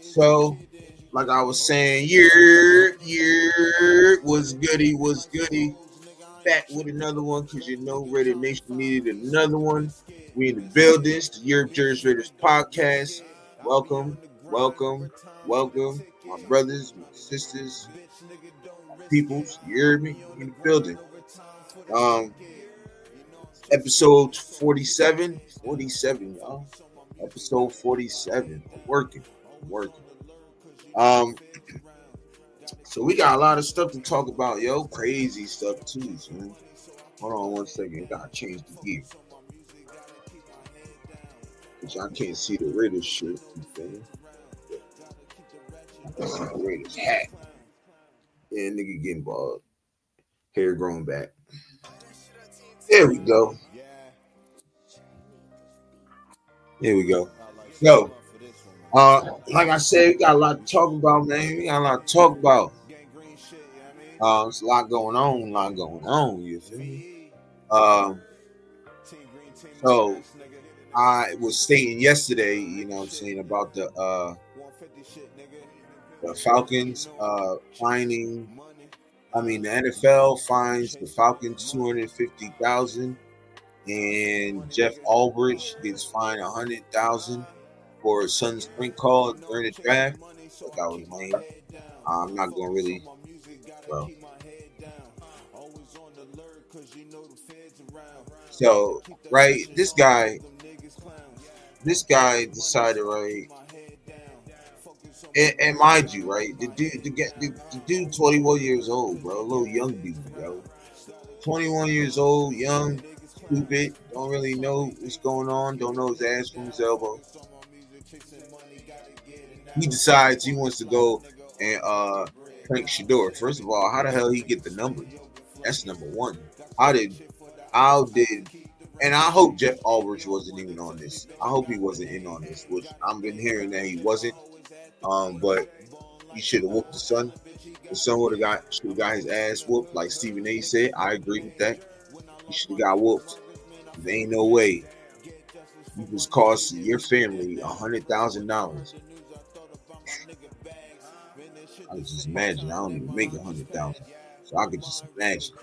So, like I was saying, was goody. Back with another one because Reddit Nation needed another one. We in the building. It's the TheYurpJerz Raiders podcast. Welcome, welcome, welcome, my brothers, my sisters, my peoples. You hear me? We in the building. Episode 47, 47, y'all. Episode 47. I'm working. Um, so we got a lot of stuff to talk about, yo. Crazy stuff too, man. Hold on one second. Gotta change the gear. Which I can't see the Raiders shirt. I see the Raiders hat. Yeah, nigga getting bald. Hair growing back. There we go. Yo, like I said, we got a lot to talk about, man. There's a lot going on, you feel me? So I was stating yesterday, about the Falcons finding. I mean, the NFL fines the Falcons $250,000, and Jeff Albrecht gets fined $100,000 for his son's prank call during the draft. So that was lame. I'm not going to really, well. So, right, this guy decided, right, and mind you, right, the dude 21 years old, bro, a little young dude, bro. 21 years old, young, stupid, don't really know what's going on, don't know his ass from his elbow. He decides he wants to go and prank Shador. First of all, how the hell he get the number? That's number one. How did, and I hope Jeff Albrecht wasn't even on this. I hope he wasn't in on this, which I've been hearing that he wasn't. But he should have whooped the son. The son should have got his ass whooped, like Stephen A. said. I agree with that. He should have got whooped. There ain't no way you just cost your family $100,000. I can just imagine. I don't even make $100,000, so I could just imagine.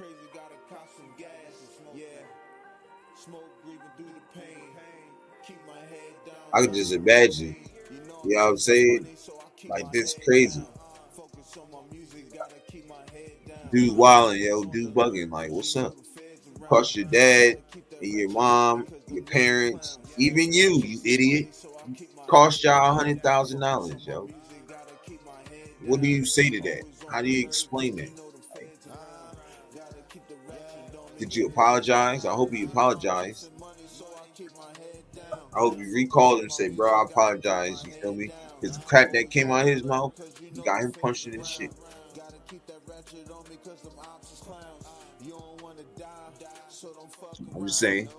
I could just imagine. You know what I'm saying? Like, this crazy. Dude wilding, yo. Dude bugging. Like, what's up? Cost your dad and your mom, your parents, even you idiot. Cost y'all $100,000, yo. What do you say to that? How do you explain that? Like, did you apologize? I hope you apologized. I hope you recalled and said, bro, I apologize. You feel me? Because the crap that came out of his mouth, you got him punched in his shit. I'm just saying.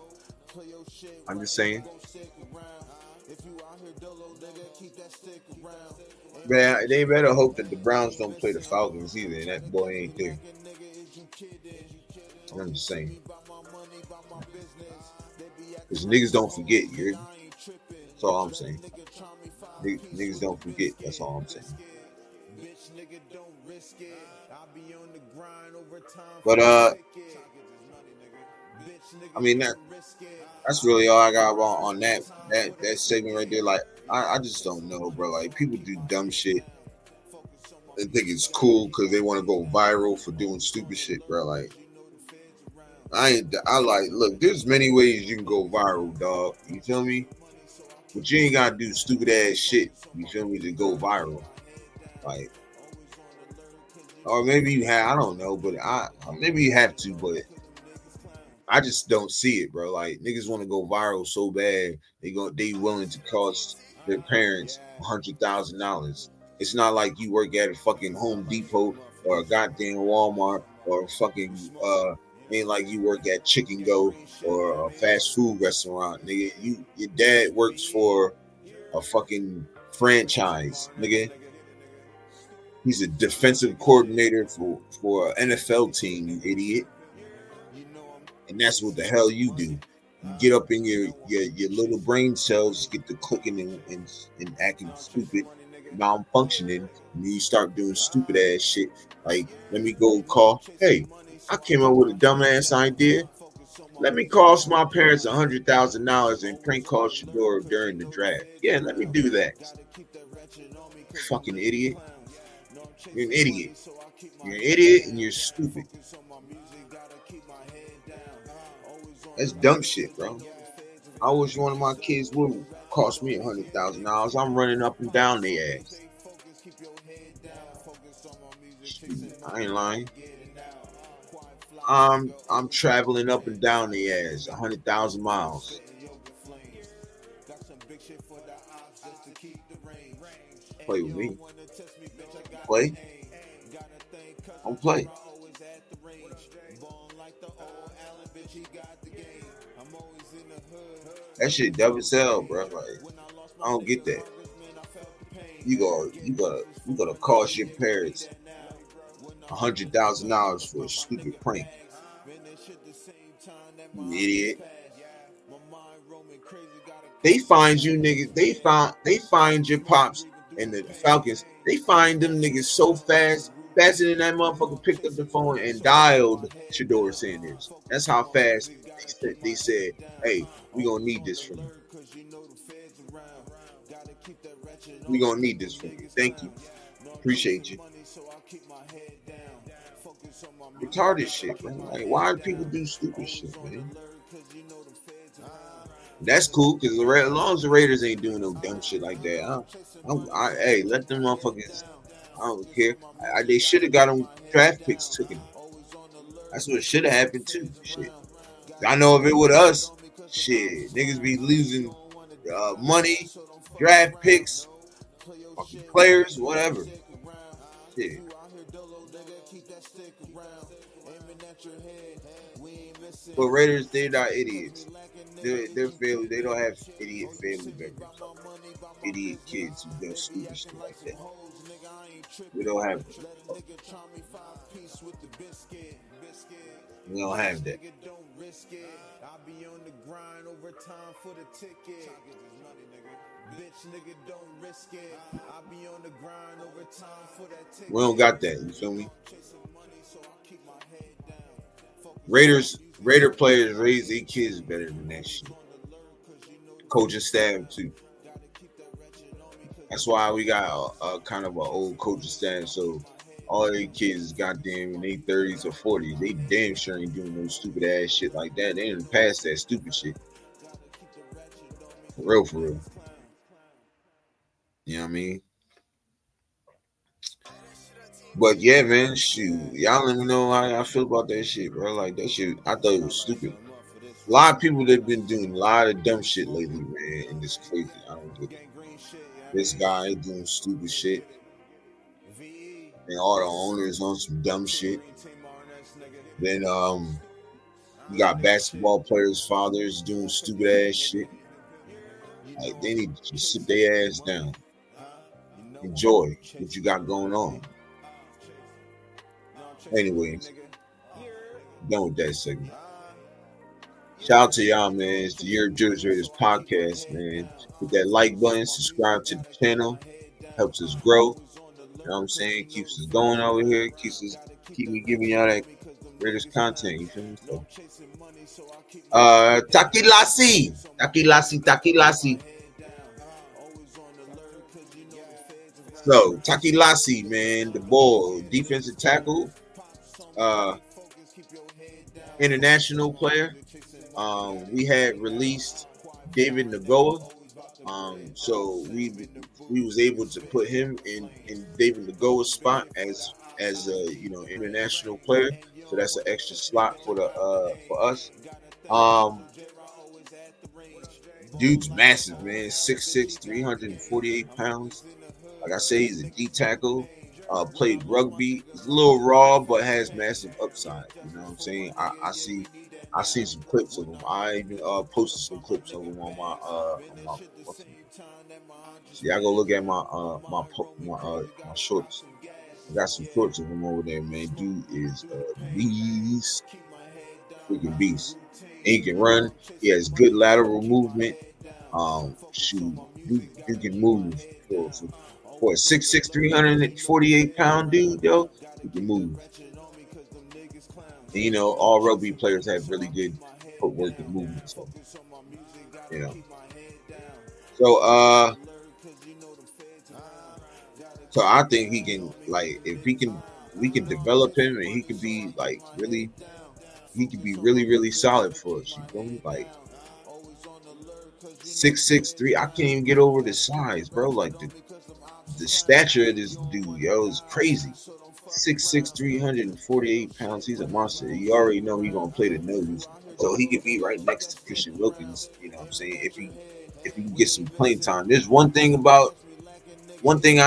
Man, they better hope that the Browns don't play the Falcons either, and that boy ain't there. I'm just saying. Because niggas don't forget, that's all I'm saying. Niggas don't forget, that's all I'm saying. But I mean that's really all I got on that segment right there. Like, I just don't know, bro. Like, people do dumb shit. They think it's cool because they want to go viral for doing stupid shit, bro. Like, look, there's many ways you can go viral, dog. You feel me? But you ain't gotta do stupid ass shit, you feel me, to go viral. Like, or maybe you have, I don't know, but maybe you have to, but I just don't see it, bro. Like, niggas want to go viral so bad, they willing to cost their parents $100,000. It's not like you work at a fucking Home Depot or a goddamn Walmart or a fucking ain't like you work at Chicken Go or a fast food restaurant, nigga. Your dad works for a fucking franchise, nigga. He's a defensive coordinator for an NFL team, you idiot. And that's what the hell you do. get up in your little brain cells, get to clicking and acting stupid, malfunctioning, and then you start doing stupid ass shit. Like, let me go call. Hey, I came up with a dumbass idea. Let me cost my parents $100,000 and prank call Shador during the draft. Yeah, let me do that. Fucking idiot. You're an idiot. You're an idiot and you're stupid. That's dumb shit, bro. I wish one of my kids would cost me $100,000. I'm running up and down their ass. I ain't lying. I'm traveling up and down the ass 100,000 miles. Play with me. Play. Don't play. That shit double sell, bro. Like, I don't get that. You gotta cost your parents $100,000 for a stupid prank. You idiot. They find you niggas. They find your pops and the Falcons. They find them niggas so fast, faster than that motherfucker picked up the phone and dialed Shador Sanders. That's how fast they said, "Hey, we gonna need this from you. We gonna need this from you. Thank you, appreciate you." Retarded shit, man. Like, why do people do stupid shit, man? That's cool because as long as the Raiders ain't doing no dumb shit like that, hey, let them motherfuckers. I don't care. They should have got them draft picks taken. That's what should have happened too. Shit. I know if it was us, shit, niggas be losing money, draft picks, fucking players, whatever. Shit. But Raiders, they're not idiots. They're family. They don't have idiot family members, idiot kids who do stupid shit like that. We don't have that. We don't have that. We don't got that. You feel me? Raider players raise their kids better than that shit. Coaching staff too. That's why we got a kind of an old coaching staff. So all their kids is goddamn in their 30s or 40s. They damn sure ain't doing no stupid ass shit like that. They didn't pass that stupid shit. For real, for real. You know what I mean? But yeah, man, shoot. Y'all let me know how y'all feel about that shit, bro. Like, that shit, I thought it was stupid. A lot of people that been doing a lot of dumb shit lately, man, and it's crazy. I don't get it. This guy doing stupid shit, and all the owners on some dumb shit. Then you got basketball players' fathers doing stupid ass shit. Like, they need to just sit their ass down. Enjoy what you got going on. Anyways, done with that segment. Shout out to y'all, man. It's the TheYurpJerz podcast, man. Hit that like button, subscribe to the channel. Helps us grow. You know what I'm saying? Keeps us going over here. Keep me giving y'all that greatest content. You feel me? So, Taki Lassie. So Taki Lassie, man, the ball defensive tackle, international player. We had released David Nagoa, so we was able to put him in David Nagoa's spot as a international player. So that's an extra slot for us. Dude's massive, man. 6'6", 348 pounds. Like I say, he's a D tackle. Played rugby. He's a little raw, but has massive upside. You know what I'm saying? I see some clips of him. I even posted some clips of him on my see, I go look at my shorts. I got some shorts of him over there, man. Dude is a beast. freaking beast. And he can run. He has good lateral movement. Shoot, you can move for a 6'6", 348 pound dude, yo. You can move. And, you know, all rugby players have really good footwork and movement. So, you know. So so I think he can, like, if he can, we can develop him and he can be like really, he can be really, really solid for us. You feel me? Like 6'6", 3". I can't even get over the size, bro. Like the stature of this dude, yo, is crazy. 6'6", 348 pounds. He's a monster. You already know he's gonna play the nose, so he could be right next to Christian Wilkins. You know what I'm saying? If he can get some playing time. There's one thing I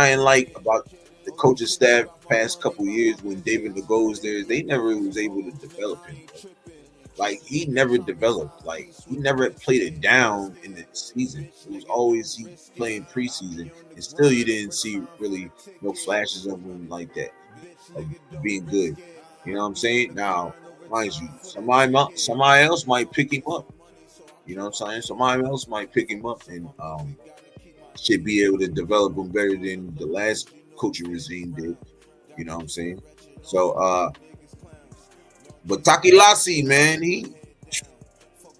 didn't like about the coaching staff past couple years when David Legault was there. They never was able to develop him. Like he never developed. Like he never played it down in the season. It was always he playing preseason, and still you didn't see really no flashes of him like that, like being good. You know what I'm saying? Now, mind you, somebody else might pick him up. You know what I'm saying? Somebody else might pick him up and should be able to develop him better than the last coaching regime did. You know what I'm saying? So, but Taki Lassi, man,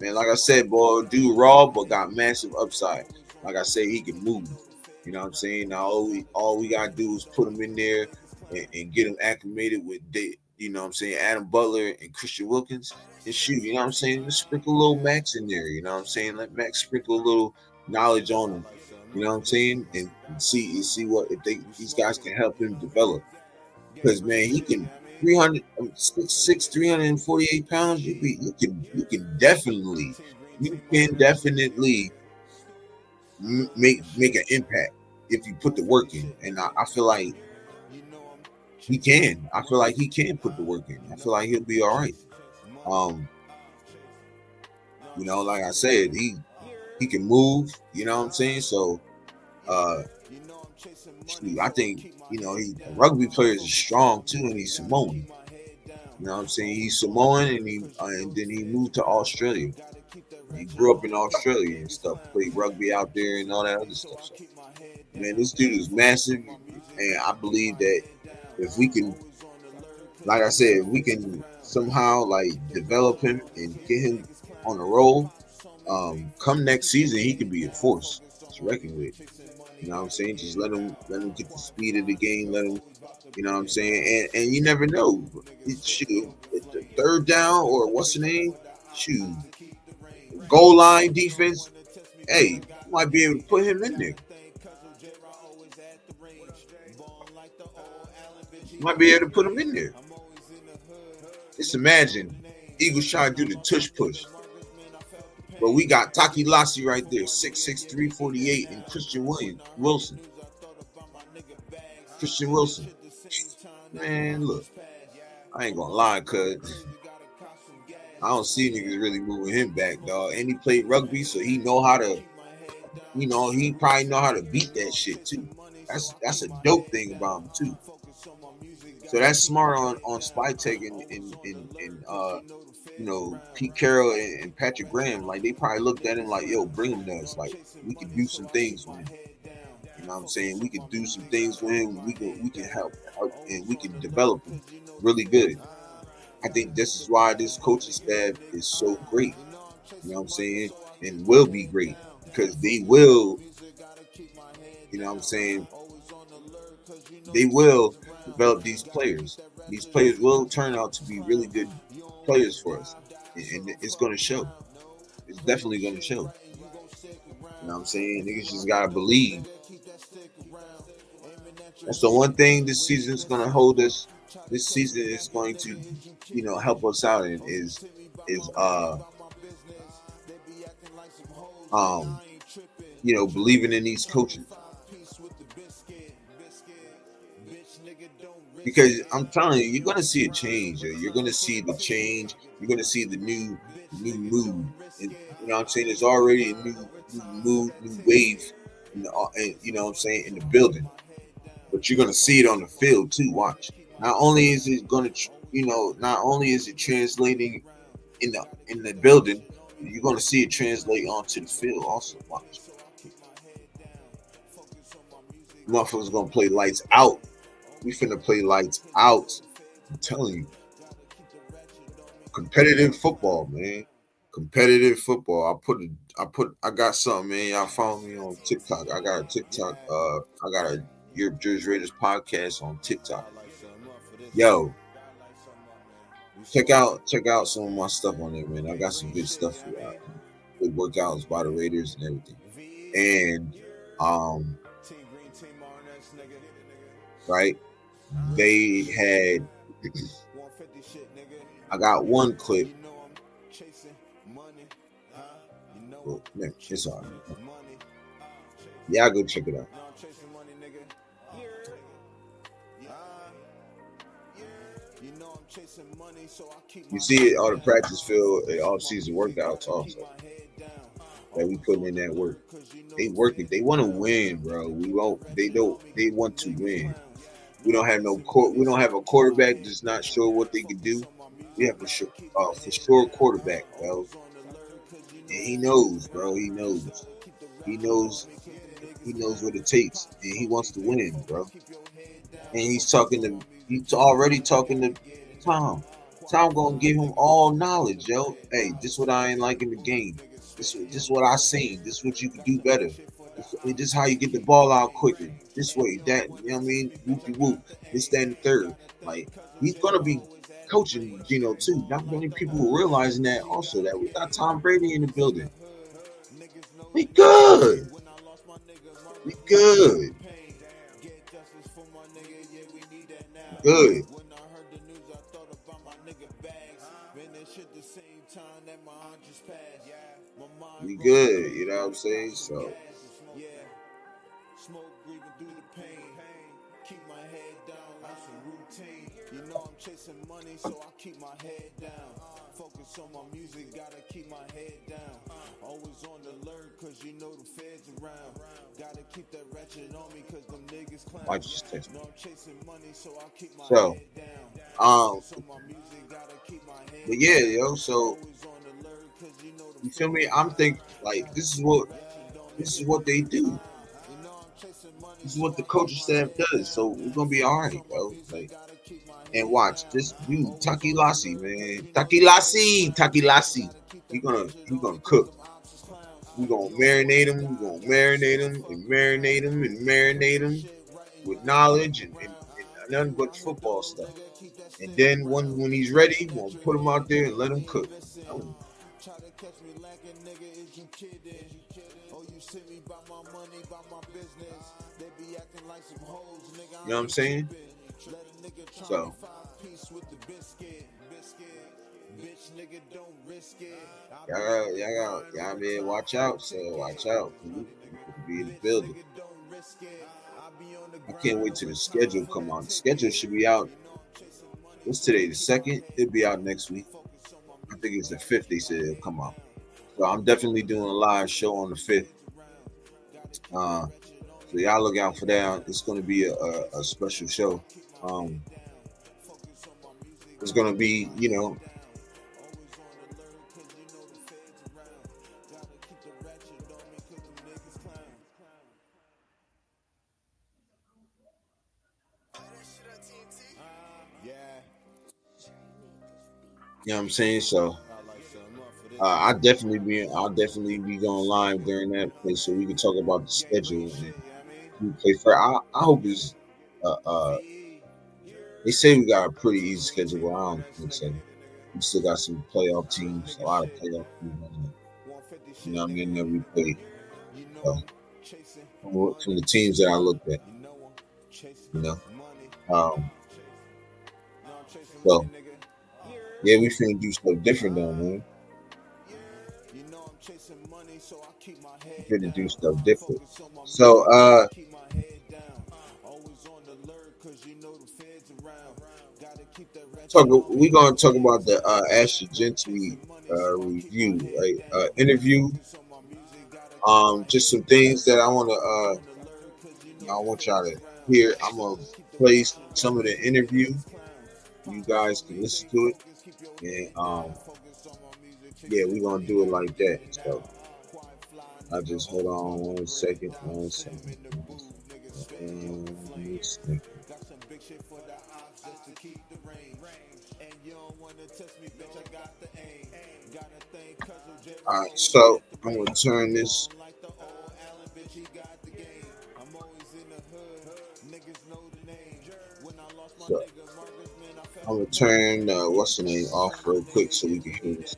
man, like I said, boy, dude raw, but got massive upside. Like I said, he can move. You know what I'm saying? Now all we gotta do is put him in there and get him acclimated with you know what I'm saying, Adam Butler and Christian Wilkins and shoot, you know what I'm saying? Just sprinkle a little Max in there, you know what I'm saying? Let Max sprinkle a little knowledge on him. You know what I'm saying? And see what if these guys can help him develop. Because man, he can 348 pounds. You can definitely make an impact if you put the work in. And I feel like he can. I feel like he can put the work in. I feel like he'll be all right. Um, you know, like I said, he can move. You know what I'm saying? So, shoot, I think a rugby player is strong too, and he's Samoan. You know what I'm saying? He's Samoan, and then he moved to Australia. He grew up in Australia and stuff, played rugby out there and all that other stuff. So, man, this dude is massive, and I believe that if we can, like I said, if we can somehow like develop him and get him on the roll, come next season he could be a force to reckon with. You know what I'm saying? Just let him get the speed of the game. Let him, you know what I'm saying? And you never know. Shoot, the third down or what's the name? Shoot, goal line defense. Hey, you might be able to put him in there. You might be able to put him in there. Just imagine Eagles try to do the tush push. But we got Taki Lassi right there, 6'6", 348, and Wilson. Christian Wilson. Man, look, I ain't gonna lie, cuz I don't see niggas really moving him back, dog. And he played rugby, so he know how to, he probably know how to beat that shit too. That's a dope thing about him too. So that's smart on Spytek and Pete Carroll and Patrick Graham. Like they probably looked at him like, yo, bring him to us. Like we can do some things with him. You know what I'm saying? We can do some things with him. We can help and we can develop him really good. I think this is why this coaching staff is so great. You know what I'm saying? And will be great because they will, you know what I'm saying? They will develop these players. These players will turn out to be really good players for us. And it's going to show. It's definitely going to show. You know what I'm saying? Niggas just got to believe. That's the one thing this season is going to hold us. This season is going to, help us out and is believing in these coaches. Because I'm telling you, you're gonna see a change. You're gonna see the change. You're gonna see the new mood. And you know what I'm saying? There's already a new mood, new wave, and you know what I'm saying, in the building. But you're gonna see it on the field too. Watch. Not only is it gonna, not only is it translating in the building, you're gonna see it translate onto the field. Also, watch. Motherfuckers gonna play lights out. We finna play lights out. I'm telling you, competitive football, man. Competitive football. I got something, man. Y'all follow me on TikTok. I got a TikTok. I got a TheYurpJerz Raiders podcast on TikTok. Yo, check out some of my stuff on there, man. I got some good stuff for y'all. Good workouts by the Raiders and everything. And right, they had. I got one clip. Well, man, it's all right. Yeah, go check it out. You see it on the practice field and off-season workouts also. That we putting in that work. They working. They want to win, bro. We won't. They don't. They want to win. We don't have We don't have a quarterback that's not sure what they can do. We have for sure quarterback, bro. And he knows, bro. He knows. He knows. He knows what it takes, and he wants to win, bro. And he's already talking to Tom. Tom gonna give him all knowledge, yo. Hey, this what I ain't like in the game. This what I seen. This what you can do better. This how you get the ball out quicker. This way, that, you know what I mean? Whoopie whoop. This, that, and the third. Like, he's gonna be coaching Gino too. Not many people are realizing that also, that we got Tom Brady in the building. We good. We good. Good. We good, you know what I'm saying? So smoke breathing through the pain. Keep my head down, that's a routine. You know I'm chasing money, so I keep my head down. Focus on my music, gotta keep my head down. Always on the alert, cause you know the feds around. Gotta keep that ratchet on me, cause them niggas clown. I just text me. So, but yeah, yo, so you feel me? I'm thinking like this is what they do. This is what the coaching staff does. So we're gonna be all right, bro. Like, and watch this dude, Taki Lassie, man. Taki Lassie. He gonna cook. We're gonna marinate him. We're gonna marinate him and marinate him and marinate him with knowledge and nothing but football stuff. And then when he's ready, we're gonna put him out there and let him cook. You know what I'm saying? So y'all man, watch out. So watch out. You could be in the building. I can't wait till the schedule come out. The schedule should be out. What's today? The 2nd? It'll be out next week. I think it's the 5th. They said it'll come out. So I'm definitely doing a live show on the 5th. So y'all look out for that. It's going to be a special show. It's going to be, you know, you know what I'm saying? So I'll definitely be going live during that place so we can talk about the schedule and we play fair. I hope it's they say we got a pretty easy schedule, but I don't think so. We still got some playoff teams, a lot of playoff teams. You know what I mean? That we play. From the teams that I looked at. You know? So yeah, we finna do stuff different though, man. We finna do stuff different. So we're gonna talk about the Ashley Gentry review, right? Interview. Just some things that I want y'all to hear. I'm gonna play some of the interview. You guys can listen to it, and Yeah, we're gonna do it like that. So I just hold on 1 second, 1 second, 1 second. All right, so I'm gonna turn this. So I'm gonna turn what's the name off real quick so we can hear this.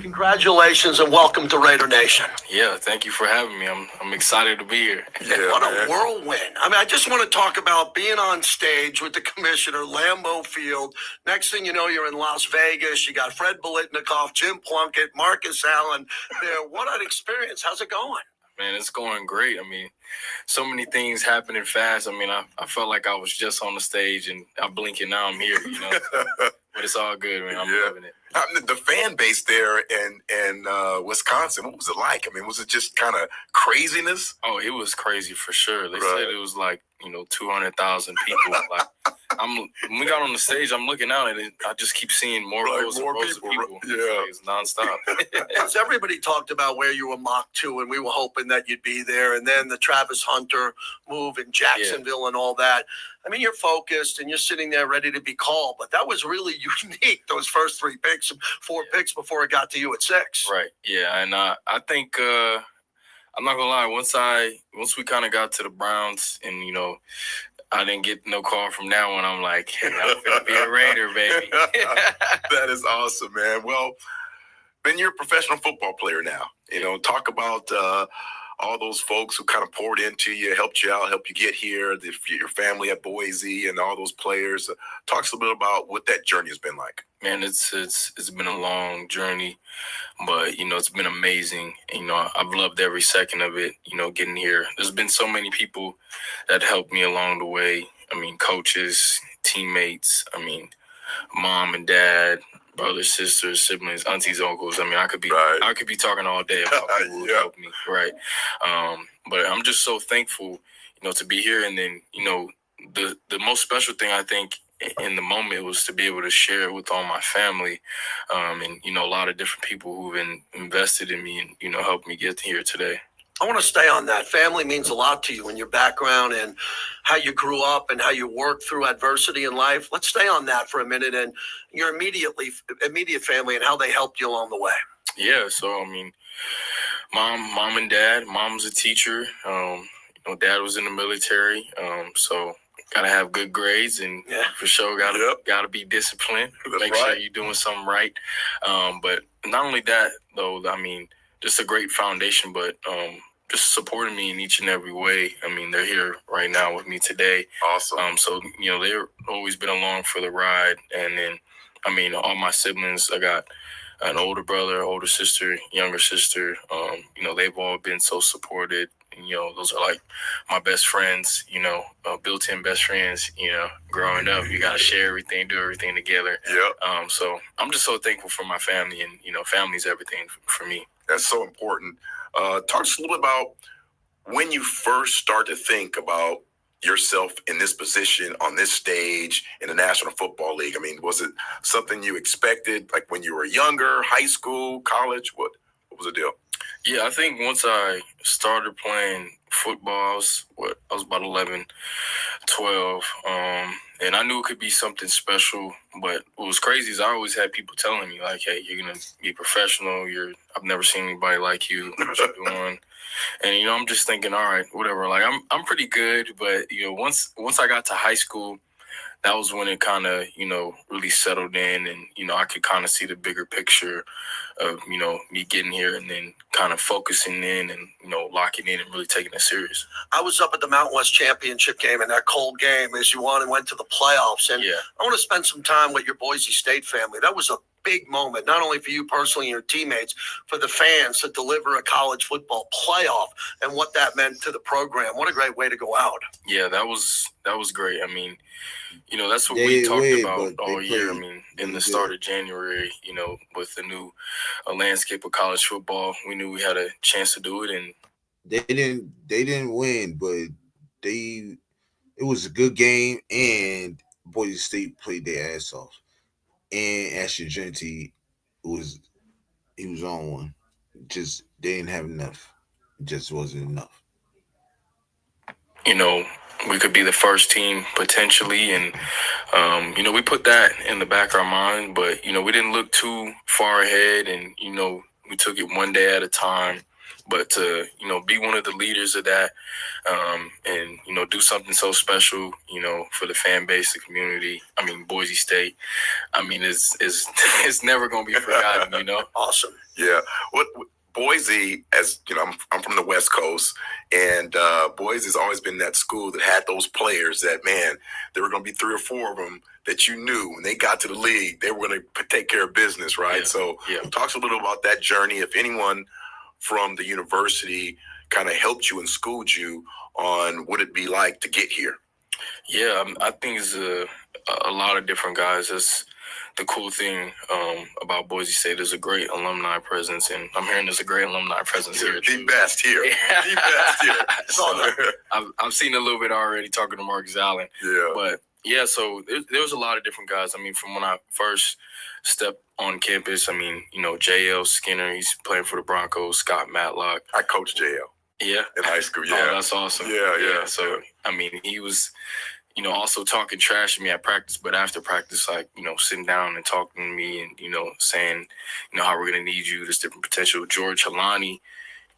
Congratulations and welcome to Raider Nation. Yeah, thank you for having me. I'm excited to be here. Yeah, what a whirlwind. I mean, I just want to talk about being on stage with the commissioner, Lambeau Field. Next thing you know, you're in Las Vegas. You got Fred Biletnikoff, Jim Plunkett, Marcus Allen there. What an experience. How's it going? Man, it's going great. I mean, so many things happening fast. I mean, I felt like I was just on the stage and I blink and now I'm here, you know. But it's all good, man. I'm loving it. The fan base there in Wisconsin, what was it like? I mean, was it just kind of craziness? Oh, it was crazy for sure. They said it was like, 200,000 people. Like, when we got on the stage, I'm looking out and I just keep seeing more rows of people. Yeah, it's nonstop. As everybody talked about where you were mocked to, and we were hoping that you'd be there, and then the Travis Hunter move in Jacksonville and all that. I mean, you're focused and you're sitting there ready to be called, but that was really unique, those first 3 picks, 4 picks before it got to you at 6. Right, yeah, and I think I'm not gonna lie. Once we kind of got to the Browns, and I didn't get no call from that one. I'm like, hey, I'm gonna be a Raider, baby. That is awesome, man. Well, Ben, you're a professional football player now. Talk about all those folks who kind of poured into you, helped you out, helped you get here. Your family at Boise and all those players. Talk us a little bit about what that journey has been like. Man, it's been a long journey, but it's been amazing. I've loved every second of it. Getting here. There's been so many people that helped me along the way. I mean, coaches, teammates. I mean, mom and dad, brothers, sisters, siblings, aunties, uncles. I mean, I could be talking all day about people who helped me, right? But I'm just so thankful, to be here. And then, the most special thing I think in the moment was to be able to share it with all my family, and a lot of different people who've been invested in me and helped me get here today. I want to stay on that. Family means a lot to you and your background and how you grew up and how you worked through adversity in life. Let's stay on that for a minute and your immediate family and how they helped you along the way. Yeah, so I mean, mom and dad. Mom's a teacher. Dad was in the military. So gotta have good grades and for sure gotta be disciplined. Make sure you're doing something right. But not only that though, I mean, just a great foundation, but just supporting me in each and every way. I mean, they're here right now with me today. Awesome. So they've always been along for the ride. And then, I mean, all my siblings, I got an older brother, older sister, younger sister. They've all been so supported. And, those are like my best friends, built-in best friends, growing up. You got to share everything, do everything together. Yeah. So I'm just so thankful for my family, and, family's everything for me. That's so important. Talk to us a little bit about when you first start to think about yourself in this position on this stage in the National Football League. I mean, was it something you expected, like when you were younger, high school, college? What was the deal? Yeah, I think once I started playing football, I was about 11, 12, and I knew it could be something special. But what was crazy is I always had people telling me, like, hey, you're going to be professional. I've never seen anybody like you. What you're doing. And, I'm just thinking, all right, whatever. Like, I'm pretty good. But, once I got to high school, that was when it kind of, really settled in and, I could kind of see the bigger picture of, me getting here and then kind of focusing in and, locking in and really taking it serious. I was up at the Mountain West Championship game in that cold game as you won and went to the playoffs. And I want to spend some time with your Boise State family. That was a big moment, not only for you personally and your teammates, for the fans to deliver a college football playoff and what that meant to the program. What a great way to go out. Yeah, that was great. I mean, that's what we talked about all year. I mean, in the start of January, with the new landscape of college football, we knew we had a chance to do it. And, They didn't win, but they it was a good game, and Boise State played their ass off. And Ashton Genty was he was on one. Just they didn't have enough. It just wasn't enough. You know, we could be the first team potentially, and we put that in the back of our mind, but we didn't look too far ahead, and we took it one day at a time. But to be one of the leaders of that, and do something so special, for the fan base, the community. I mean, Boise State. I mean, it's never gonna be forgotten. Awesome. Yeah. What Boise, as you know, I'm from the West Coast, and Boise's always been that school that had those players that, man, there were going to be 3 or 4 of them that you knew when they got to the league, they were going to take care of business, right? Yeah. So Yeah. talk a little about that journey. If anyone from the university kind of helped you and schooled you on what it'd be like to get here. Yeah, I think it's a lot of different guys. That's the cool thing about Boise State. There's a great alumni presence, and I'm hearing there's a great alumni presence here too. The best here. The best here. So I've seen a little bit already talking to Marcus Allen. Yeah. But yeah, so there was a lot of different guys. I mean, from when I first stepped on campus, I mean, J.L. Skinner, he's playing for the Broncos. Scott Matlock. I coached J.L. Yeah. in high school. Yeah. Oh, that's awesome. Yeah. So, I mean, he was, also talking trash to me at practice, but after practice, like, sitting down and talking to me and, saying, how we're going to need you, this different potential. George Halani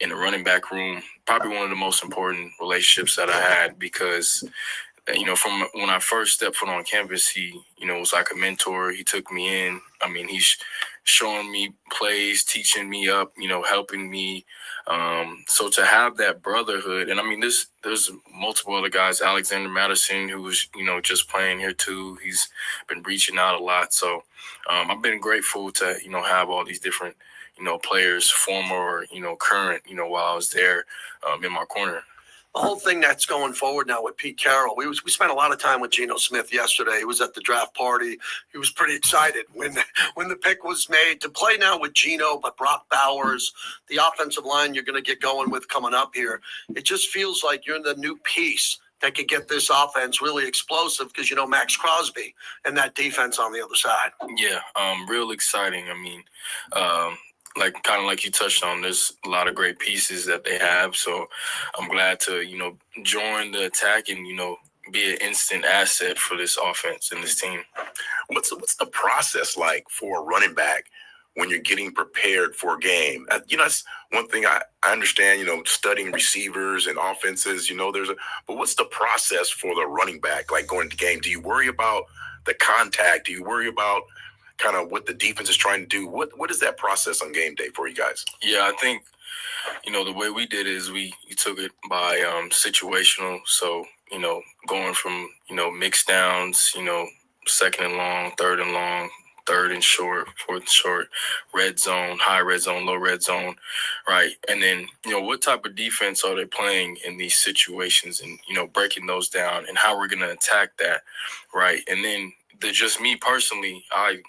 in the running back room, probably one of the most important relationships that I had because, from when I first stepped foot on campus, he, was like a mentor. He took me in. I mean, he's showing me plays, teaching me up, helping me. So to have that brotherhood, and I mean, there's multiple other guys, Alexander Madison, who was, just playing here too. He's been reaching out a lot. So I've been grateful to, have all these different, players, former or, current, while I was there in my corner. The whole thing that's going forward now with Pete Carroll, we spent a lot of time with Geno Smith yesterday. He was at the draft party. He was pretty excited when the pick was made to play now with Geno, but Brock Bowers, the offensive line you're going to get going with coming up here. It just feels like you're the new piece that could get this offense really explosive because, Max Crosby and that defense on the other side. Yeah, real exciting. I mean, like you touched on, there's a lot of great pieces that they have. So I'm glad to, join the attack and, be an instant asset for this offense and this team. What's the process like for a running back when you're getting prepared for a game? That's one thing I understand, studying receivers and offenses, but what's the process for the running back, like going to game? Do you worry about the contact? Do you worry about kind of what the defense is trying to do? What is that process on game day for you guys? Yeah, I think, the way we did is we took it by situational. So, going from, mixed downs, second and long, third and long, third and short, fourth and short, red zone, high red zone, low red zone, right? And then, what type of defense are they playing in these situations and, breaking those down and how we're going to attack that, right? And then just me personally, I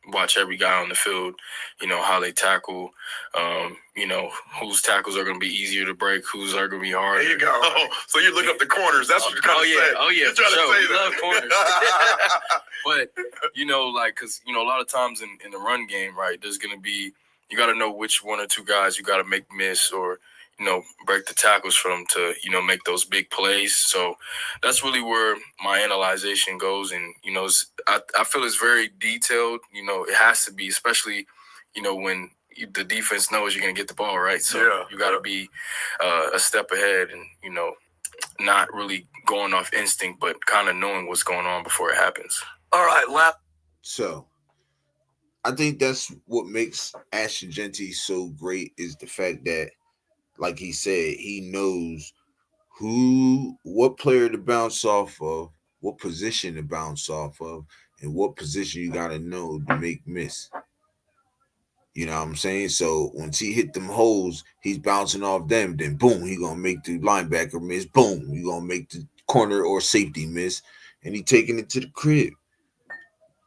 watch every guy on the field, how they tackle, whose tackles are going to be easier to break, whose are going to be harder. There you go. So you look up the corners. That's what you're trying to say. Oh, yeah. You're trying to say we love corners. But, because, a lot of times in the run game, right, there's going to be, you got to know which one or two guys you got to make miss or, break the tackles for them to, make those big plays. So that's really where my analyzation goes. And, I feel it's very detailed. It has to be, especially, when the defense knows you're going to get the ball, right? So you got to be a step ahead and, not really going off instinct, but kind of knowing what's going on before it happens. All right, So I think that's what makes Ashton Genty so great is the fact that, like he said, he knows what player to bounce off of, what position to bounce off of, and what position you got to know to make miss. You know what I'm saying? So once he hit them holes, he's bouncing off them. Then boom, he gonna make the linebacker miss. Boom, he gonna make the corner or safety miss, and he taking it to the crib.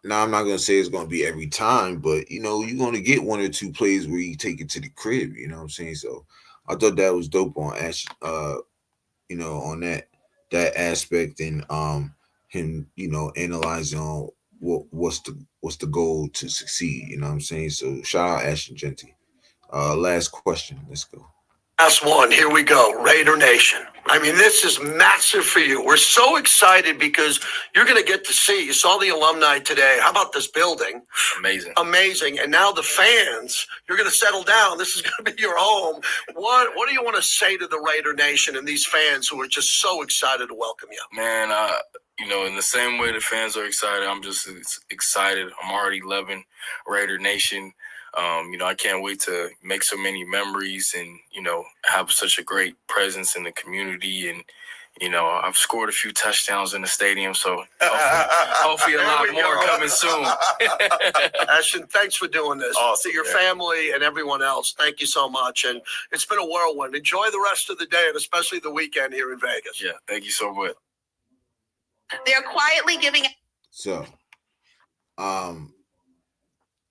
Now I'm not gonna say it's gonna be every time, but you're gonna get one or two plays where you take it to the crib. You know what I'm saying? So I thought that was dope on Ash. On that aspect, and him, analyzing on what's the goal to succeed. You know what I'm saying? So shout out Ashton Genty. Last question. Let's go. Last one. Here we go. Raider Nation. I mean, this is massive for you. We're so excited because you're going to get to see. You saw the alumni today. How about this building? Amazing. And now the fans, you're going to settle down. This is going to be your home. What do you want to say to the Raider Nation and these fans who are just so excited to welcome you? Man, in the same way the fans are excited, I'm just excited. I'm already loving Raider Nation. I can't wait to make so many memories and, have such a great presence in the community. And, I've scored a few touchdowns in the stadium, so hopefully a lot more coming soon. Ashton, thanks for doing this. To your family and everyone else, thank you so much. And it's been a whirlwind. Enjoy the rest of the day and especially the weekend here in Vegas. Yeah, thank you so much. They're quietly giving. So, I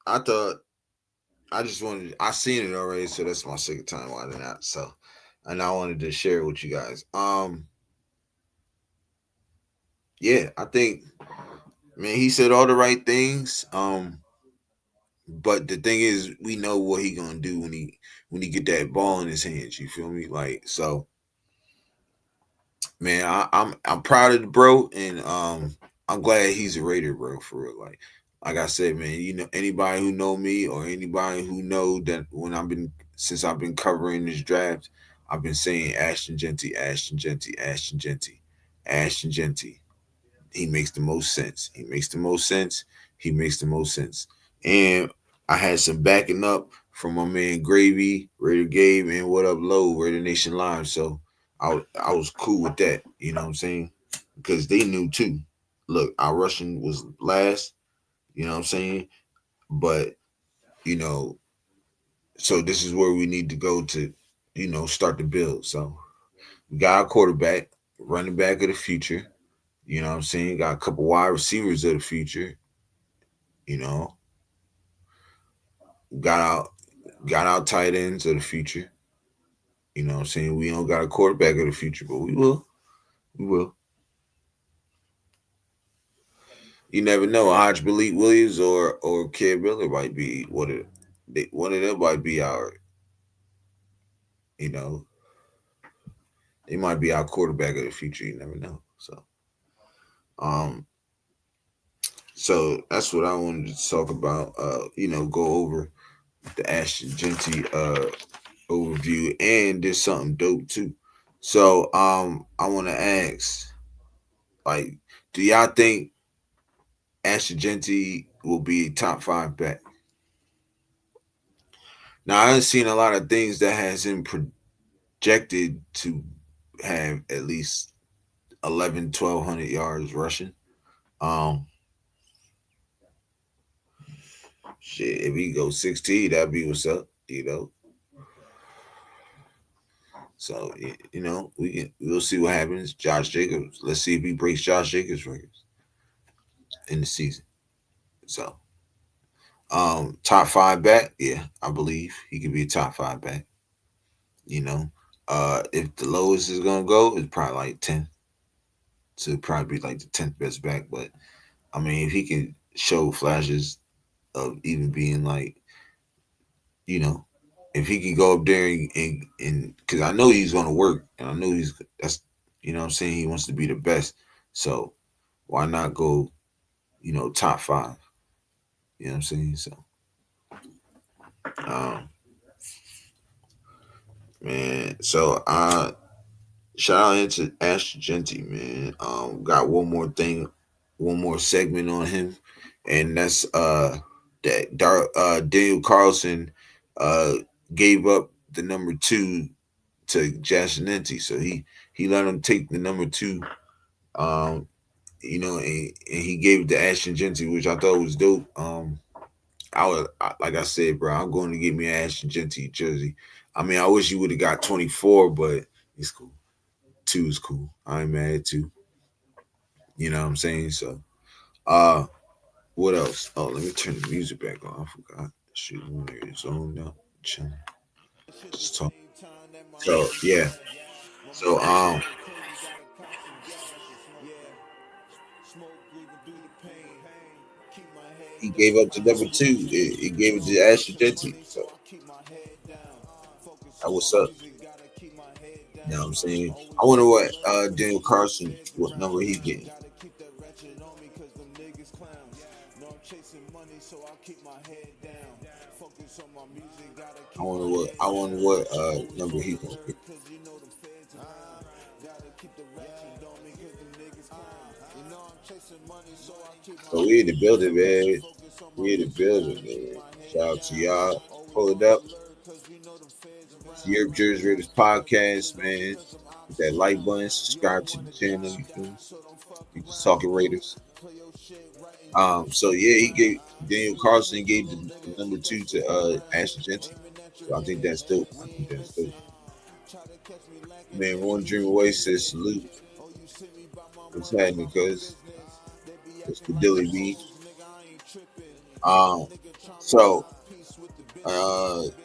thought I seen it already, so that's my second time watching that. So, and I wanted to share it with you guys. Yeah, I think, man, he said all the right things. But the thing is, we know what he gonna do when he get that ball in his hands. You feel me? Like, so, man, I'm proud of the bro, and I'm glad he's a Raider, bro, for real. Like I said, man, anybody who know me or anybody who know that since I've been covering this draft, I've been saying Ashton Genty, Ashton Genty, Ashton Genty, Ashton Genty. He makes the most sense. He makes the most sense. He makes the most sense. And I had some backing up from my man Gravy, Raider Gabe, and What Up Low, Raider Nation Live. So I was cool with that. You know what I'm saying? Because they knew too. Look, our rushing was last. You know what I'm saying? But, so this is where we need to go to, start the build. So we got our quarterback, running back of the future. You know what I'm saying? Got a couple wide receivers of the future. Got our tight ends of the future. You know what I'm saying? We don't got a quarterback of the future, but we will. We will. You never know. Hodge Malik Williams or Kid Miller might be one of them might be our, they might be our quarterback of the future. You never know. So that's what I wanted to talk about. Go over the Ashton Genty overview, and there's something dope too. So I want to ask, like, do y'all think Ashton Genty will be a top 5 back? Now, I've seen a lot of things that has him projected to have at least 1,200 yards rushing. Shit, if he goes 16, that'd be what's up, So, we'll see what happens. Josh Jacobs, let's see if he breaks Josh Jacobs' records in the season. So, top 5 back, yeah, I believe he could be a top 5 back. If the lowest is gonna go, it's probably like 10. So it'd probably be like the 10th best back. But I mean, if he can show flashes of even being like, if he can go up there and because I know he's gonna work, and I know that's what I'm saying, he wants to be the best. So why not go, top 5? You know what I'm saying? So man, so shout out into Ashton Genty, man. Got one more segment on him, and that's that Daniel Carlson gave up the number 2 to Jashinenti. So he let him take the number 2, and he gave it to Ashton Genty, which I thought was dope. Like I said, bro, I'm going to get me an Ashton Genty jersey. I mean, I wish you would have got 24, but it's cool. 2 is cool. I ain't mad at 2. You know what I'm saying? So, what else? Oh, let me turn the music back on. I forgot. Shoot, it's on now. Just talk. So yeah. So he gave up to number 2. He gave it to Ashley Genty. So that what's up. You know what I'm saying? I wonder what Daniel Carson, what number he's getting. I wonder what number he's gonna get. So we in the building, man. We in the building, man. Shout out to y'all. Pull it up. It's the TheYurpJerz Raiders podcast, man. Hit that like button, subscribe to the channel. You feel me? We just talking Raiders. So yeah, he gave Daniel Carlson gave the number 2 to Ashley Genty. So I think that's dope. Man, One Dream Away says salute. What's happening, cuz? It's the Dilly B. So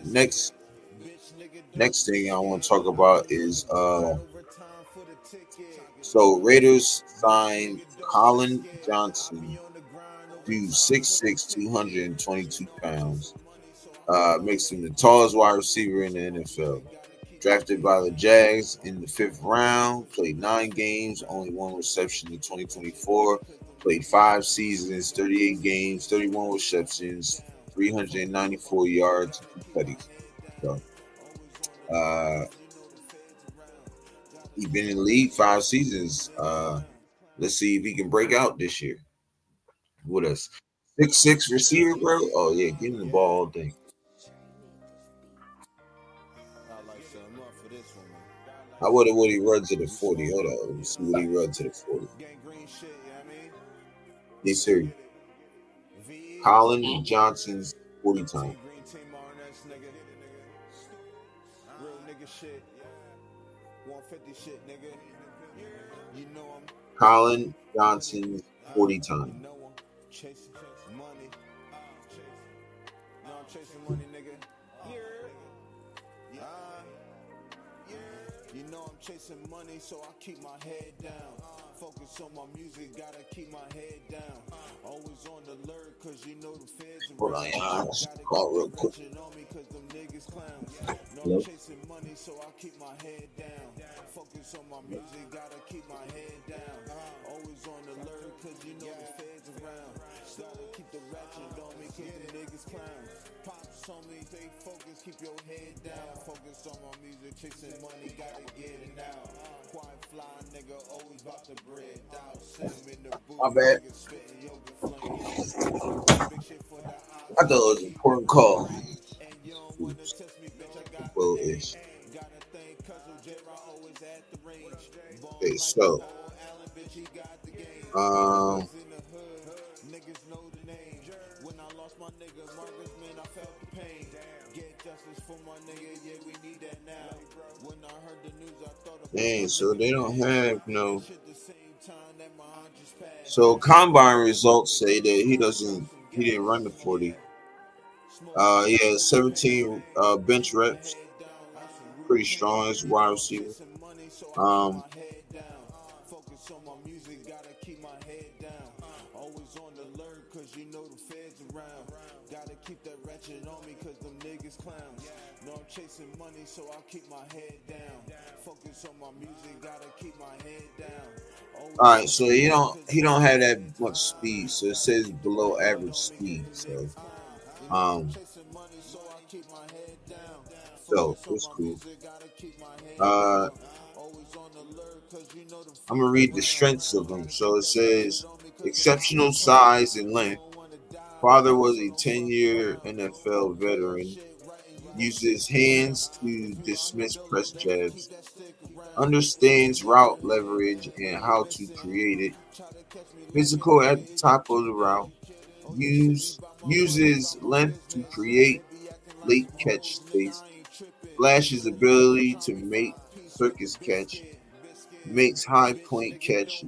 next thing I want to talk about is so Raiders signed Colin Johnson, dude 6'6", 222 pounds. Makes him the tallest wide receiver in the NFL. Drafted by the Jags in the 5th round, played 9 games, only 1 reception in 2024. Played 5 seasons, 38 games, 31 receptions, 394 yards, 2 tutties. So, he's been in the league 5 seasons. Let's see if he can break out this year with us. 6'6" receiver, bro. Oh yeah, give him the ball all day. I wonder what he runs to the 40. Hold on, let me see what he runs to the 40. Yes, sir. Colin Johnson's 40 time. Colin Johnson's 40 time. You know I'm chasing money, so I keep my head down. Focus on my music, gotta keep my head down. Always on the alert, cause you know the feds are hold on, y'all. Just call real quick. No, I'm chasing money, so I keep my head down. Focus on my music, gotta keep my head down. Always on the alert, cause you know the feds around. Gotta keep the ratchet on me, cause the niggas clowns. Pops on me, stay focused, keep your head down. Focus on my music, chasing money, gotta get it now. Quiet fly, nigga, always about to bread out. Send him in the booth, my bad. I thought it was an important call. Well-ish. Okay, so dang, so they don't have no. So combine results say that he didn't run the 40. He had 17 bench reps, pretty strong as a wide receiver. Gotta keep that ratchet on me, cause them niggas clowns. No, I'm chasing money, so I keep my head down. Focus on my music, gotta keep my head down. Alright, so he don't have that much speed, so it says below average speed. So it's cool. I'm gonna read the strengths of him. So it says exceptional size and length. Father was a 10-year NFL veteran. Uses hands to dismiss press jabs. Understands route leverage and how to create it. Physical at the top of the route. Uses length to create late catch space. Flashes ability to make circus catch. Makes high point catch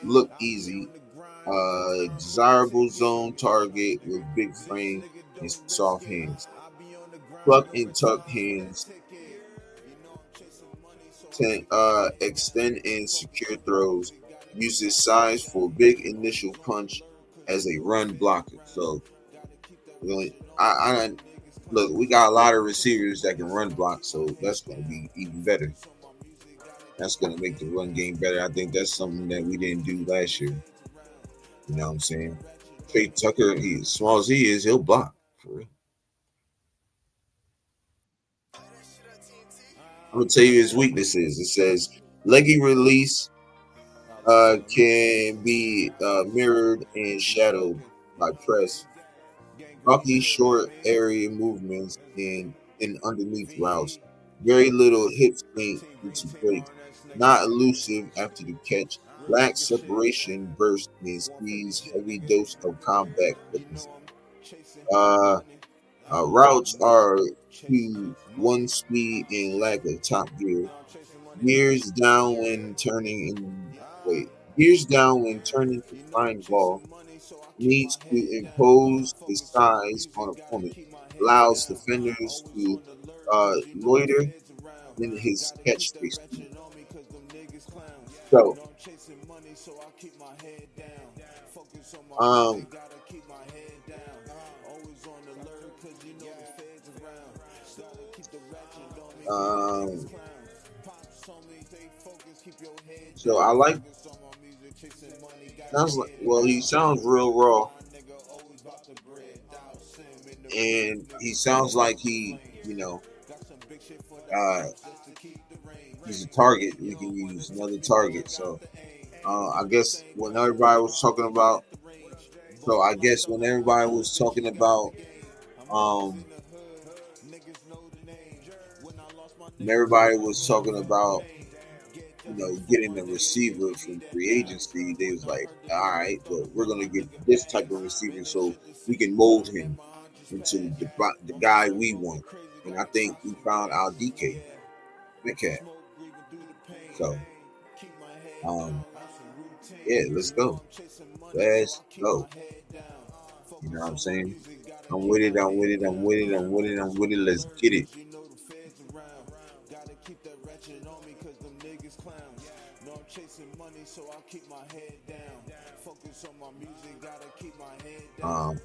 look easy. Desirable zone target with big frame and soft hands. Pluck and tuck hands. extend and secure throws, uses size for big initial punch as a run blocker. So, I look, we got a lot of receivers that can run block, so that's going to be even better. That's going to make the run game better. I think that's something that we didn't do last year. You know what I'm saying? Trey Tucker, he as small as he is, he'll block for real. I'm gonna tell you his weaknesses. It says leggy release can be mirrored and shadowed by press. Rocky short area movements and underneath routes. Very little hip sprint into breaks. Not elusive after the catch. Lacks separation, burst, and squeeze. Heavy dose of combat quickness. Uh, routes are to one speed and lack of top gear. Gears down when turning in wait. Gears down when turning to find ball. Needs to impose his size on opponent. Allows defenders to loiter in his catch space. So, um, um, so I like. Sounds like he sounds real raw, and he sounds like he's a target. We can use another target. So I guess when everybody was talking about, when everybody was talking about, getting a receiver from free agency, they was like, all right, but we're gonna get this type of receiver so we can mold him into the guy we want. And I think we found our DK Metcalf. So, yeah, let's go. Let's go. You know what I'm saying? I'm with it. I'm with it. I'm with it. I'm with it. I'm with it. Let's get it.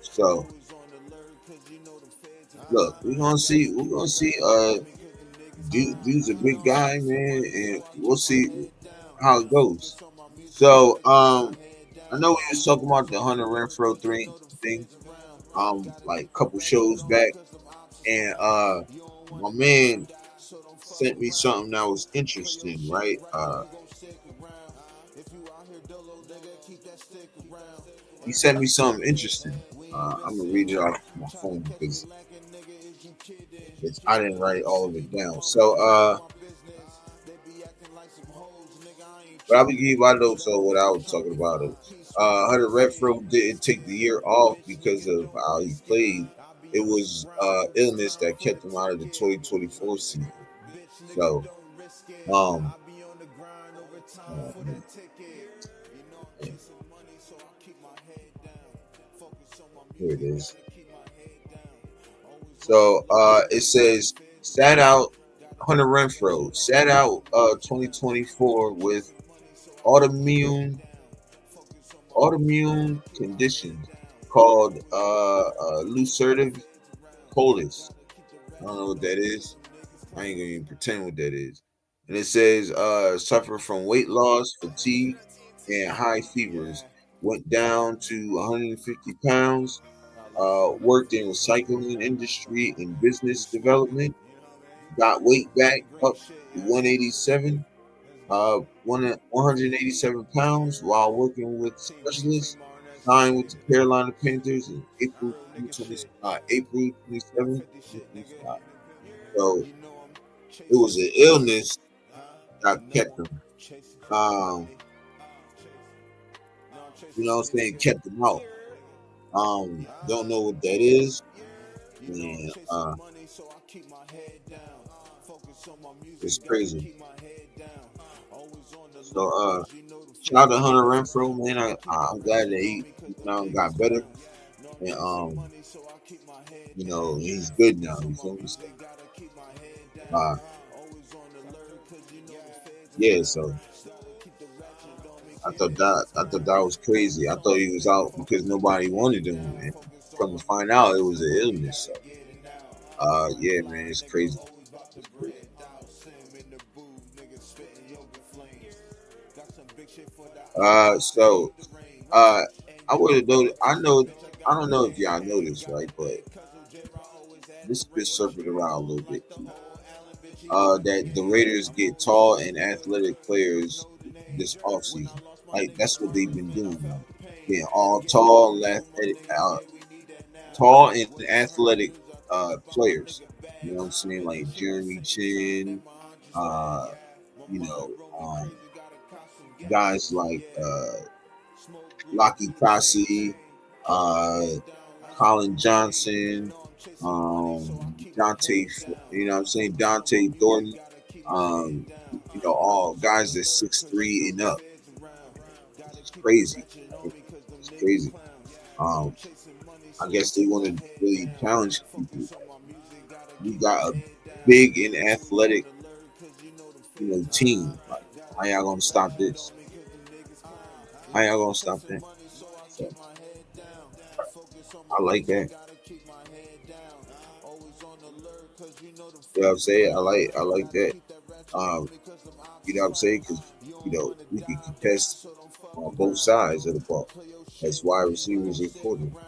So look, we're gonna see. Dude's a big guy, man, and we'll see how it goes. So, I know we was talking about the Hunter Renfro thing, like a couple shows back, and my man sent me something that was interesting, right? He sent me something interesting. I'm gonna read it off my phone because I didn't write all of it down. So, but I'll be giving you my notes on what I was talking about. Hunter Renfro didn't take the year off because of how he played. It was illness that kept him out of the 2024 season. So, here it is. So it says sat out Hunter Renfro sat out 2024 with autoimmune condition called ulcerative colitis. I don't know what that is. I ain't gonna even pretend what that is. And it says suffer from weight loss, fatigue, and high fevers. Went down to 150 pounds. Worked in recycling industry and business development. Got weight back up to 187. 187 pounds while working with specialists. Signed with the Carolina Panthers in April 27, 2025. So it was an illness that kept him. You know what I'm saying? Kept him out. Don't know what that is. And it's crazy. So shout out to Hunter Renfro, man. I'm glad that he got better. And he's good now. You feel me? yeah, so I thought that was crazy. I thought he was out because nobody wanted him, and come to find out it was an illness. So, yeah, man, it's crazy. It's crazy. So, uh, I would have known. I don't know if y'all know this, right? But this been circled around a little bit too. That the Raiders get tall and athletic players this offseason. Like that's what they've been doing now. Getting all tall and athletic players. You know what I'm saying? Like Jeremy Chin, uh, you know, guys like Laki Kasi, uh, Colin Johnson, Dante, you know what I'm saying? Dante Thornton, all guys that's 6'3" and up. It's crazy. It's crazy. Um, I guess they want to really challenge people. We got a big and athletic, team. Like, how y'all gonna stop this? How y'all gonna stop that? So, I like that. You know what I'm saying? I like that. Um, you know what I'm saying? Because we can contest on both sides of the ball. As wide receivers and quarterbacks.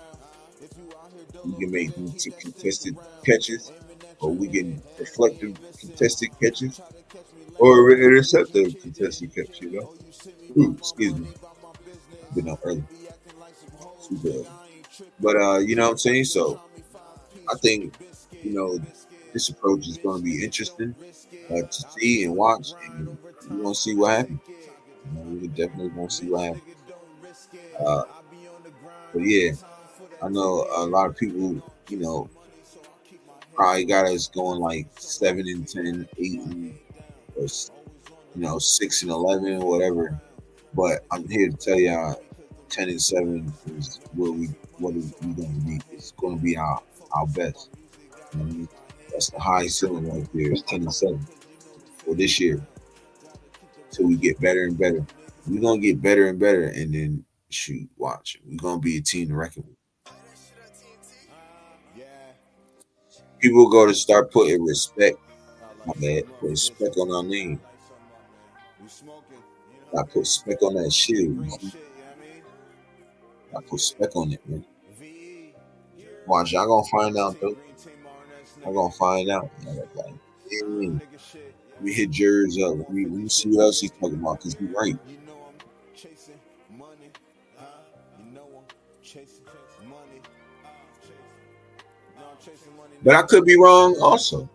We can make them to contested catches, or we can deflect them contested catches, or intercept them contested catches. Ooh, excuse me, been up early, super early. But you know what I'm saying. So I think you know this approach is going to be interesting to see and watch, and we want to see what happens. We definitely want to see what happens. Uh, but yeah, I know a lot of people, probably got us going like 7-10, 8, or 6-11, whatever. But I'm here to tell y'all, 10-7 is what we going to be. It's going to be our best. You know what I mean? That's the high ceiling right there. It's 10-7 for this year. Till we get better and better. We're gonna get better and better, and then shoot, watch. We're gonna be a team to reckon with. People go to start putting respect. My bad. Put respect on our name. I put respect on that shield. You see? I put respect on it, man. Watch, y'all gonna find out though. I'm gonna find out. Like, yeah, we hit Jerz up. We see what else he's talking about because he's right. But I could be wrong also.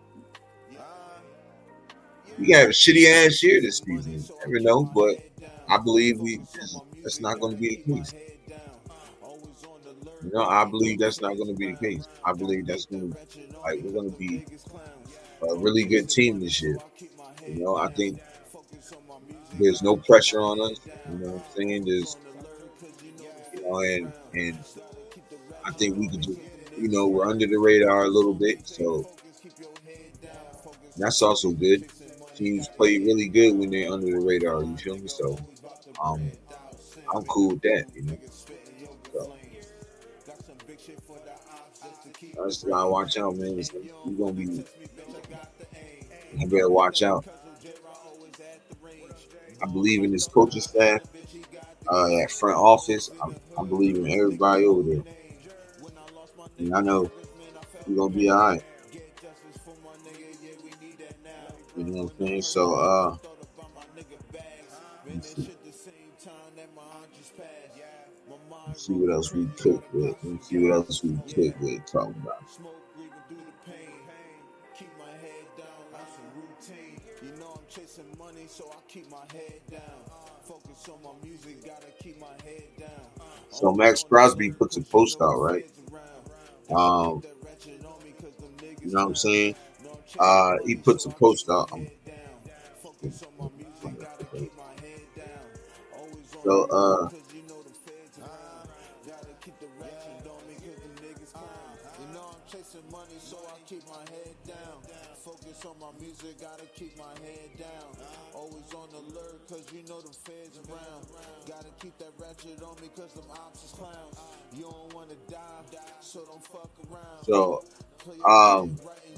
We have a shitty ass year this season. You never know, but I believe that's not going to be the case. I believe that's not going to be the case. I believe that's going to we're going to be a really good team this year. I think there's no pressure on us. You know what I'm saying? There's and I think we could just we're under the radar a little bit, so that's also good. Teams play really good when they're under the radar. You feel me? So, I'm cool with that. So I just gotta watch out, man. We're gonna be. You better watch out. I believe in this coaching staff, that front office. I believe in everybody over there, and I know we're gonna be all right. You know what I'm saying? So, let's see. Let's see what else we cook with. Let's see what else we cook with. Talking about. So Max Crosby puts a post out, right? You know what I'm saying? He puts a post out. So chasing money, so I keep my head down. Focus on my music, gotta keep my head down. Always on alert, cause you know the feds around. Gotta keep that ratchet on me, cause them ops is clowns. You don't wanna die, so don't fuck around. So,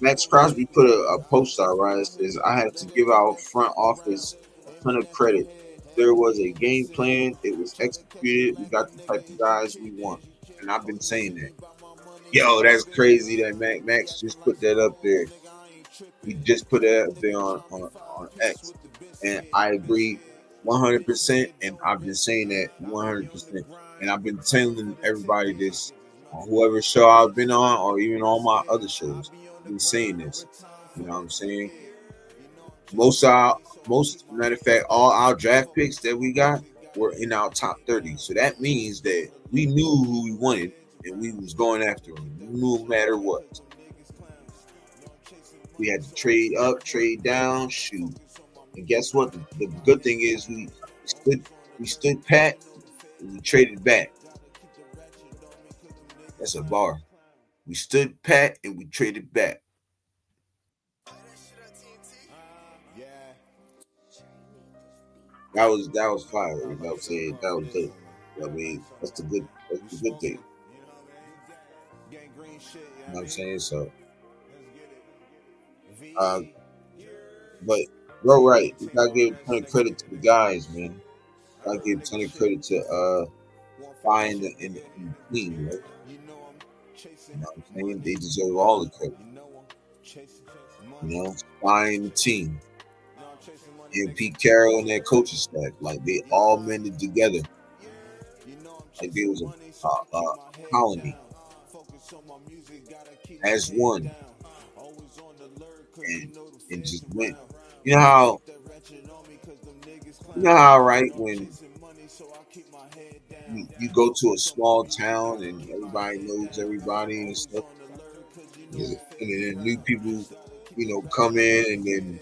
Max Crosby put a post out, right? It says, I have to give our front office a ton of credit. There was a game plan, it was executed, we got the type of guys we want. And I've been saying that. Yo, that's crazy that Max just put that up there. He just put that up there on X. And I agree 100%. And I've been saying that 100%. And I've been telling everybody this on whoever show I've been on or even on my other shows. I've been saying this. You know what I'm saying? Most matter of fact, all our draft picks that we got were in our top 30. So that means that we knew who we wanted and we was going after them. We knew no matter what. We had to trade up, trade down, shoot. And guess what? The good thing is we stood pat and we traded back. That's a bar. We stood pat and we traded back. That was fire. That was it. That was dope. I mean, that's the good thing. You know what I'm saying? So but bro, right. You gotta give a ton of credit to the guys, man. Gotta give a ton of credit to buying in the team, right? You know what I'm saying? They deserve all the credit. You know, buying the team. And Pete Carroll and that coaching staff, like they all mended together, like there was a colony as one, and just went. You know how right when you go to a small town and everybody knows everybody and stuff, and then new people, come in and then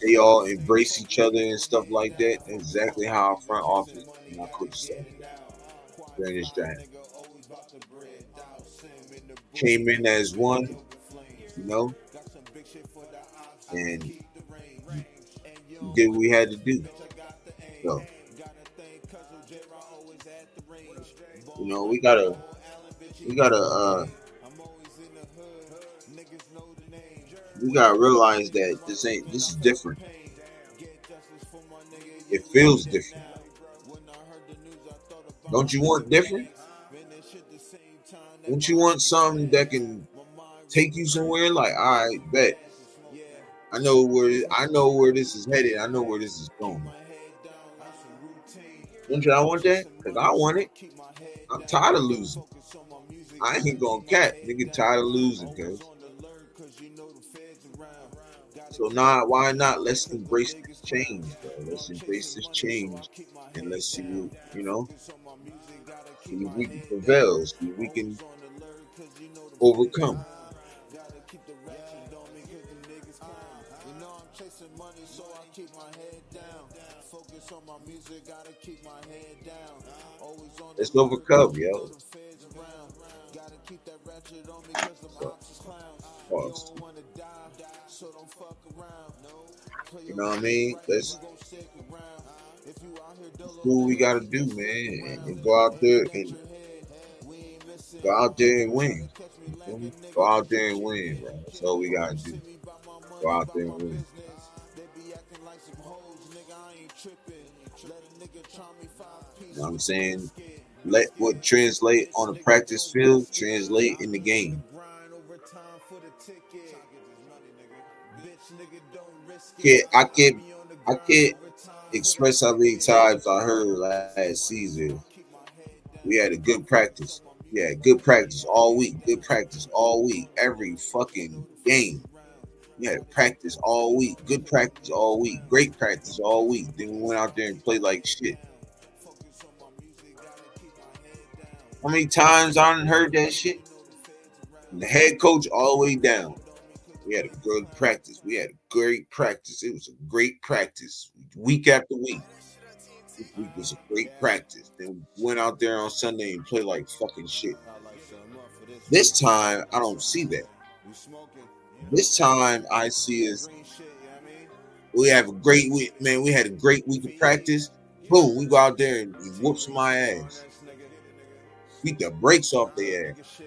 they all embrace each other and stuff like that. That's exactly how our front office and our coach started during this draft. Came in as one, and did what we had to do. So, we gotta realize that this is different. It feels different. Don't you want different? Don't you want something that can take you somewhere? Like, all right, bet. I know where this is headed. I know where this is going. Don't you? I want that because I want it. I'm tired of losing. I ain't gonna cap. Nigga tired of losing, cuz. So now, why not? Let's embrace this change, bro. Let's embrace this change, and let's see, see if we can prevail, see if we can overcome. Let's overcome, yo. Pause. You know what I mean? Let's do what we gotta do, man, and go out there and win. Go out there and win, bro. That's all we gotta do. Go out there and win. You know what I'm saying? Let what translate on the practice field translate in the game. I can't express how many times I heard last season. We had a good practice. We had good practice all week. Good practice all week. Every fucking game. We had practice all week. Good practice all week. Great practice all week. Then we went out there and played like shit. How many times I done heard that shit? From the head coach all the way down. We had a good practice. We had a great practice. It was a great practice. Week after week. This week was a great practice. Then we went out there on Sunday and played like fucking shit. This time, I don't see that. This time, I see is we have a great week, man. We had a great week of practice. Boom, we go out there and whoops my ass. Beat the brakes off their ass.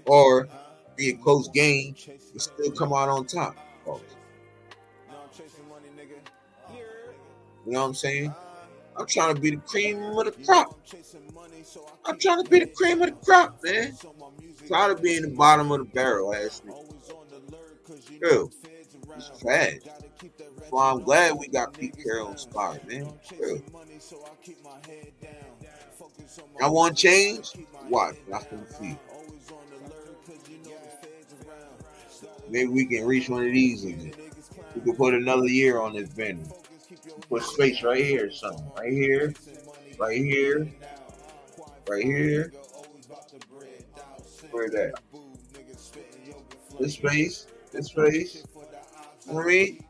Or be a close game and still come out on top. You know what I'm saying? I'm trying to be the cream of the crop. I'm trying to be the cream of the crop, man. Tired of being the bottom of the barrel, ass nigga. Real. It's trash. That's why I'm glad we got Pete Carroll inspired, man. Real. I want change? Watch. That's gonna see. Maybe we can reach one of these again. We can put another year on this banner. Put space right here or something. Right here. Right here. Right here. Where that? This space. This space. You know what I mean?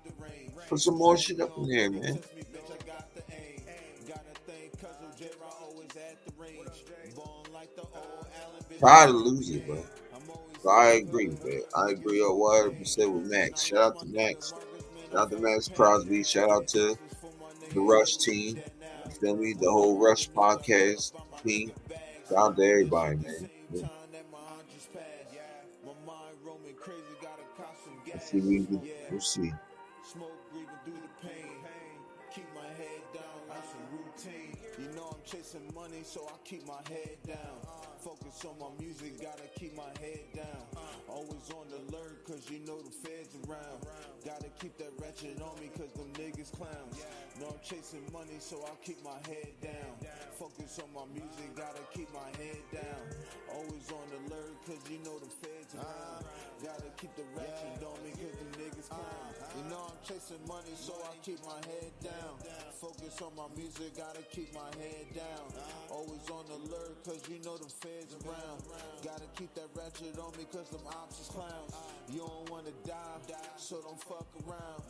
Put some more shit up in there, man. Try to lose it, bro. So I agree, man. I agree 100% with Max. Shout out to Max. Shout out to Max Crosby. Shout out to the Rush team. You feel me? The whole Rush podcast team. Shout out to everybody, man. Yeah. Let's see, we'll see. Chasing money, so I keep my head down. Focus on my music, gotta keep my head down. Always on the alert, cause you know the feds around. Gotta keep that ratchet on me, cause them niggas clowns. No, I'm chasing money, so I keep my head down. Focus on my music, gotta keep my head down. Always on the alert, cause you know the feds around. Gotta keep the ratchet on me, cause them niggas clowns. You know I'm chasing money, so I keep my head down. Focus on my music, gotta keep my head down. Always on the alert, cause you know the feds around. Gotta keep that ratchet on me, cause them ops is clowns. You don't wanna die, so don't fuck around.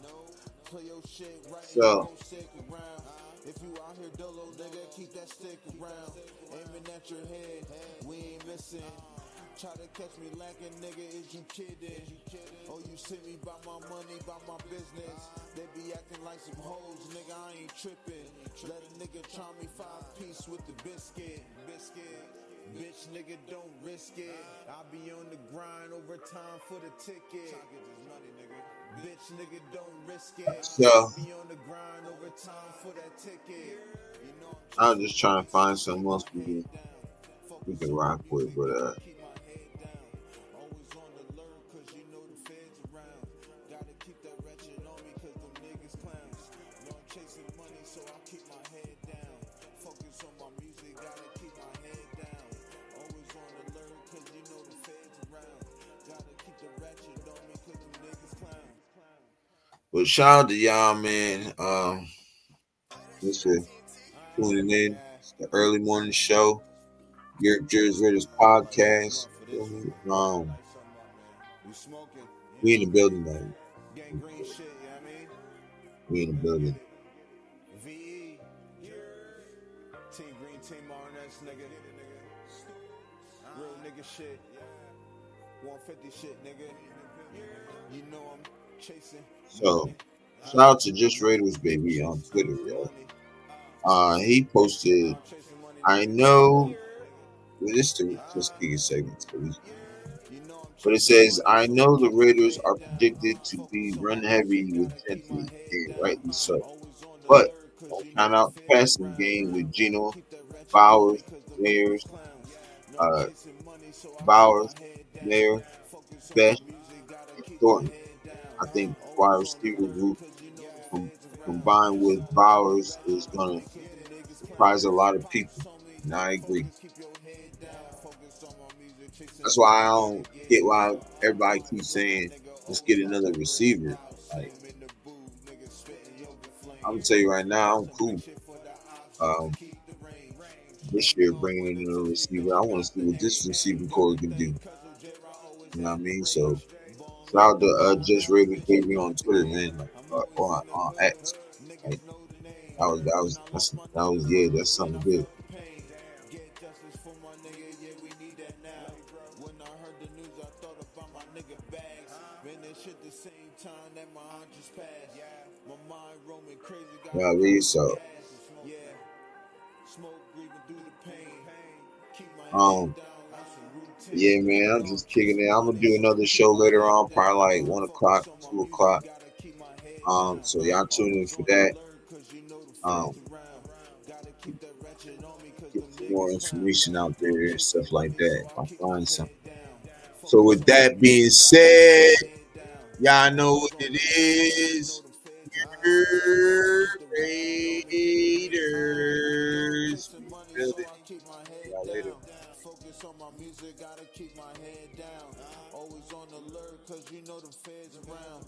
Play your shit right, don't stick around. If you out here dolo, nigga, keep that stick around. Aiming at your head, we ain't missing. Try to catch me lacking, nigga, is you kidding? Oh, you see me by my money, by my business. They be acting like some hoes, nigga, I ain't tripping. Let a nigga try me 5-piece with the biscuit. Bitch, nigga, don't risk it. I be on the grind over time for the ticket. Bitch, nigga, don't risk it. So, I be on the grind over time for that ticket. I'm just trying to find something else we can rock with, but But shout out to y'all, man. Thanks for tuning in. It's the early morning show. TheYurpJerz podcast. We in the building, man. We in the building. Team Green, Team RNS, nigga. Real nigga shit. 150 shit, nigga. You know I'm chasing. So, shout out to Just Raiders Baby on Twitter, yo. He posted, I know, this to just be a segment, but it says, I know the Raiders are predicted to be run heavy with Gentry, and rightly so. But don't count out the passing game with Geno, Bowers, Mayer, Best, and Thornton. I think wide receiver group combined with Bowers is going to surprise a lot of people. And I agree. That's why I don't get why everybody keeps saying, let's get another receiver. Like, I'm going to tell you right now, I'm cool. This year, bringing in another receiver, I want to see what this receiving core can do. You know what I mean? So, shout out to Just Raven Baby on Twitter, man, on X. Like, Yeah, that's something good. Get justice for my nigga, yeah, we need that now. When I heard the news, I thought about my nigga bags. Man, that shit the same time that my hundreds passed. My mind roaming crazy, got Yeah, really, so yeah. Smoke breathing through the pain. Keep my um head down, that's a routine. yeah, man, I'm just kicking it. I'm gonna do another show later on, probably like 1 o'clock, 2 o'clock. Gotta keep my head So down. y'all tune in Always for on that. alert, cause you know the Um, feds around. Gotta keep that ratchet on me, cause get them some more niggas pound. information out there and stuff like that. If I find something. Head down. So Focus with on my that being music, gotta keep my said, head down. y'all know Always what on it alert, cause you know is. the feds around. Gotta Your keep the ratchet on me, cause them niggas pound. Raiders. Chasing money, Feel so it. I keep my head Y'all later. down. Focus on my music, gotta keep my head down. Always on alert, cause you know the feds around.